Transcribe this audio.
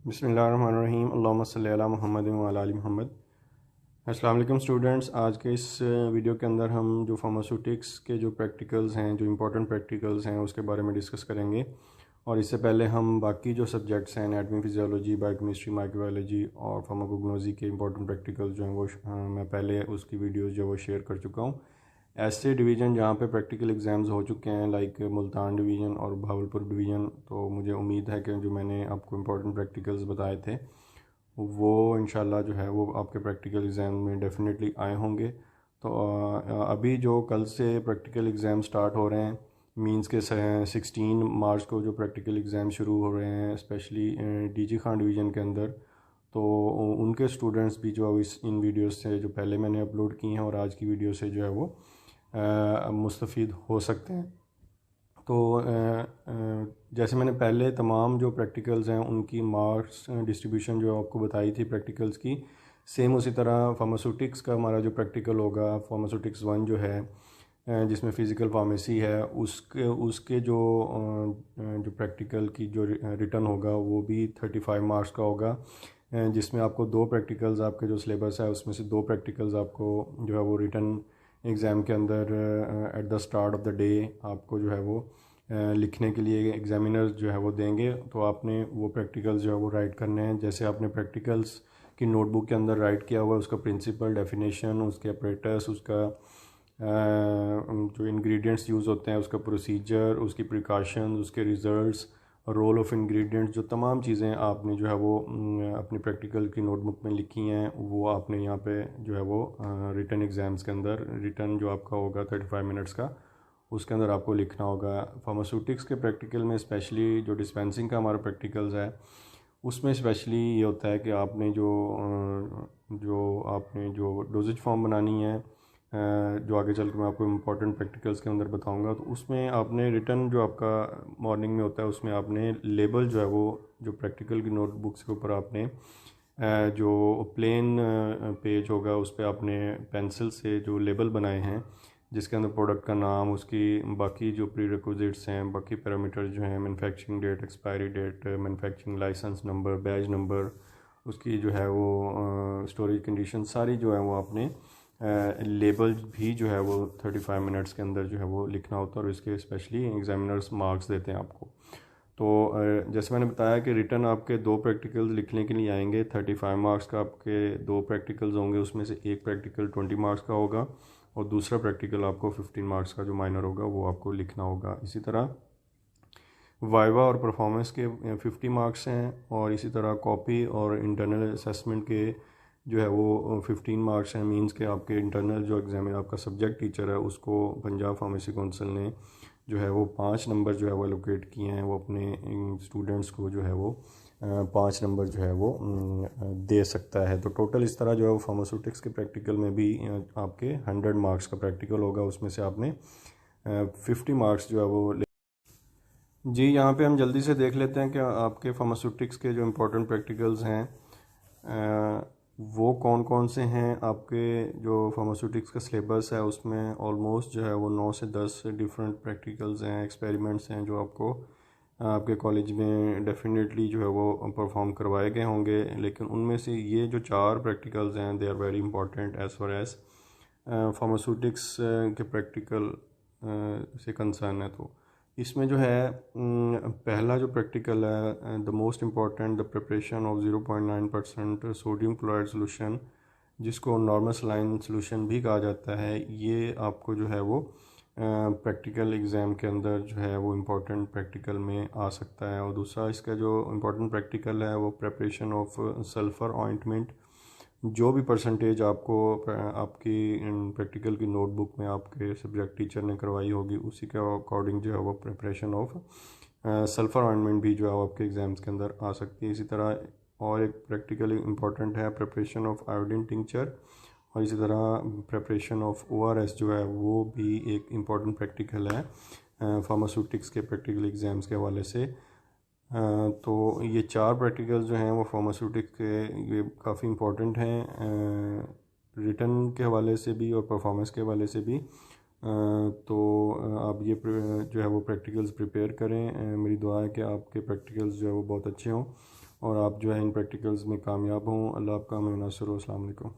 बिस्मिल्लाहिर्रहमानिर्रहीम अल्लाहुम्मा सल्ली अला मुहम्मद व अला आलि मुहम्मद। अस्सलाम वालेकुम स्टूडेंट्स। आज के इस वीडियो के अंदर हम जो फार्मास्यूटिक्स के जो प्रैक्टिकल्स हैं, जो इंपॉर्टेंट प्रैक्टिकल्स हैं, उसके बारे में डिस्कस करेंगे। और इससे पहले हम बाकी जो सब्जेक्ट्स हैं, एनाटमी, फिजियोलॉजी, बायोकेमिस्ट्री, माइक्रोबायोलॉजी और फार्माकोग्नोसी के इंपॉर्टेंट प्रैक्टिकल्स जो हैं वो मैं पहले उसकी वीडियोज़ जो वो शेयर कर चुका हूँ। ऐसे डिवीज़न जहाँ पे प्रैक्टिकल एग्ज़ाम्स हो चुके हैं, लाइक मुल्तान डिवीज़न और भावलपुर डिवीज़न, तो मुझे उम्मीद है कि जो मैंने आपको इम्पोर्टेंट प्रैक्टिकल्स बताए थे वो इंशाल्लाह जो है वो आपके प्रैक्टिकल एग्ज़ाम में डेफिनेटली आए होंगे। तो अभी जो कल से प्रैक्टिकल एग्ज़ाम स्टार्ट हो रहे हैं, मींस के 16 मार्च को जो प्रैक्टिकल एग्ज़ाम शुरू हो रहे हैं, स्पेशली डीजी खान डिवीज़न के अंदर, तो उनके स्टूडेंट्स भी जो इन वीडियोस से जो पहले मैंने अपलोड की हैं और आज की वीडियो से जो है वो मुस्तफ़ीद हो सकते हैं। तो जैसे मैंने पहले तमाम जो प्रैक्टिकल्स हैं उनकी मार्क्स डिस्ट्रीब्यूशन जो आपको बताई थी प्रैक्टिकल्स की, सेम उसी तरह फार्मास्यूटिक्स का हमारा जो प्रैक्टिकल होगा, फार्मास्यूटिक्स 1 जो है जिसमें फ़िज़िकल फार्मेसी है, उसके उसके जो प्रैक्टिकल की जो रिटर्न होगा वो भी 35 मार्क्स का होगा, जिसमें आपको 2 प्रैक्टिकल्स, आपके जो सिलेबस है उसमें से 2 प्रैक्टिकल्स आपको जो है वो रिटर्न एग्ज़ाम के अंदर at the start of the day आपको जो है वो लिखने के लिए एग्जामिनर जो है वो देंगे। तो आपने वो प्रैक्टिकल्स जो है वो राइट करने हैं, जैसे आपने प्रैक्टिकल्स की नोटबुक के अंदर राइट किया हुआ है उसका प्रिंसिपल, डेफिनेशन, उसके अपरेटस, उसका जो इंग्रेडिएंट्स यूज़ होते हैं उसका प्रोसीजर, उसकी प्रिकॉशंस, उसके रिज़ल्ट्स, रोल ऑफ़ इंग्रेडिएंट्स, जो तमाम चीज़ें आपने जो है वो अपनी प्रैक्टिकल की नोटबुक में लिखी हैं, वो आपने यहाँ पे जो है वो रिटन एग्ज़ाम्स के अंदर, रिटन जो आपका होगा 35 मिनट्स का, उसके अंदर आपको लिखना होगा। फार्मास्यूटिक्स के प्रैक्टिकल में स्पेशली जो डिस्पेंसिंग का हमारा प्रैक्टिकल्स है उसमें स्पेशली ये होता है कि आपने जो डोजेज फॉर्म बनानी है, जो आगे चल के मैं आपको इम्पोर्टेंट प्रैक्टिकल्स के अंदर बताऊंगा, तो उसमें आपने रिटर्न जो आपका मॉर्निंग में होता है उसमें आपने लेबल जो है वो जो प्रैक्टिकल की नोटबुक्स के ऊपर आपने जो प्लेन पेज होगा उस पर आपने पेंसिल से जो लेबल बनाए हैं, जिसके अंदर प्रोडक्ट का नाम, उसकी बाकी जो प्री रिक्विजिट्स हैं, बाकी पैरामीटर्स जो हैं, manufacturing date, expiry date, manufacturing licence number, batch number, उसकी जो है वो स्टोरेज कंडीशन, सारी जो है वो आपने लेबल भी जो है वो 35 मिनट्स के अंदर जो है वो लिखना होता है, और इसके स्पेशली एग्जामिनर्स मार्क्स देते हैं आपको। तो जैसे मैंने बताया कि रिटर्न आपके 2 प्रैक्टिकल्स लिखने के लिए आएंगे, 35 मार्क्स का आपके 2 प्रैक्टिकल्स होंगे, उसमें से एक प्रैक्टिकल 20 मार्क्स का होगा और दूसरा प्रैक्टिकल आपको 15 मार्क्स का जो माइनर होगा वो आपको लिखना होगा। इसी तरह वाइवा और परफॉर्मेंस के 50 मार्क्स हैं, और इसी तरह कॉपी और इंटरनल असेसमेंट के जो है वो 15 मार्क्स हैं। मींस के आपके इंटरनल जो एग्ज़ाम है, आपका सब्जेक्ट टीचर है, उसको पंजाब फार्मेसी काउंसिल ने जो है वो 5 नंबर जो है वो एलोकेट किए हैं, वो अपने स्टूडेंट्स को जो है वो 5 नंबर जो है वो दे सकता है। तो टोटल इस तरह जो है वो फार्मास्यूटिक्स के प्रैक्टिकल में भी आपके 100 मार्क्स का प्रैक्टिकल होगा, उसमें से आपने 50 मार्क्स जो है वो जी। यहाँ पे हम जल्दी से देख लेते हैं कि आपके फार्मास्यूटिक्स के जो इम्पोर्टेंट प्रैक्टिकल्स हैं वो कौन कौन से हैं। आपके जो फार्मास्यूटिक्स का सिलेबस है उसमें ऑलमोस्ट जो है वो 9 से 10 डिफरेंट प्रैक्टिकल्स हैं, एक्सपेरिमेंट्स हैं, जो आपको आपके कॉलेज में डेफिनेटली जो है वो परफॉर्म करवाए गए होंगे। लेकिन उनमें से ये जो 4 प्रैक्टिकल्स हैं, they are very important as far as pharmaceutics के प्रैक्टिकल से कंसर्न है। तो इसमें जो है पहला जो प्रैक्टिकल है, the most important, the preparation of 0.9% sodium chloride solution, जिसको नॉर्मल सलाइन सोल्यूशन भी कहा जाता है, ये आपको जो है वो प्रैक्टिकल एग्ज़ाम के अंदर जो है वो इम्पोर्टेंट प्रैक्टिकल में आ सकता है। और दूसरा इसका जो इम्पोर्टेंट प्रैक्टिकल है वो प्रिपरेशन ऑफ सल्फ़र ऑइंटमेंट, जो भी परसेंटेज आपको आपकी प्रैक्टिकल की नोटबुक में आपके सब्जेक्ट टीचर ने करवाई होगी, उसी के अकॉर्डिंग जो है वो प्रिपरेशन ऑफ सल्फ़र ऑइंटमेंट भी जो है आपके एग्ज़ाम्स के अंदर आ सकती है। इसी तरह और एक प्रैक्टिकल इम्पॉर्टेंट है प्रिपरेशन ऑफ आयोडीन टिंचर, और इसी तरह प्रिपरेशन ऑफ ORS जो है वो भी एक इम्पॉर्टेंट प्रैक्टिकल है फार्मास्यूटिक्स के प्रैक्टिकल एग्ज़ाम्स के हवाले से। तो ये 4 प्रैक्टिकल्स जो हैं वो फार्मास्यूटिक्स के ये काफ़ी इम्पोर्टेंट हैं, रिटर्न के हवाले से भी और परफॉर्मेंस के हवाले से भी। तो आप ये जो है वो प्रैक्टिकल्स प्रिपेयर करें। मेरी दुआ है कि आपके प्रैक्टिकल्स जो है वो बहुत अच्छे हों और आप जो है इन प्रैक्टिकल्स में कामयाब हों। अल्लाह आपका हमें नासिर हो। अस्सलाम वालेकुम।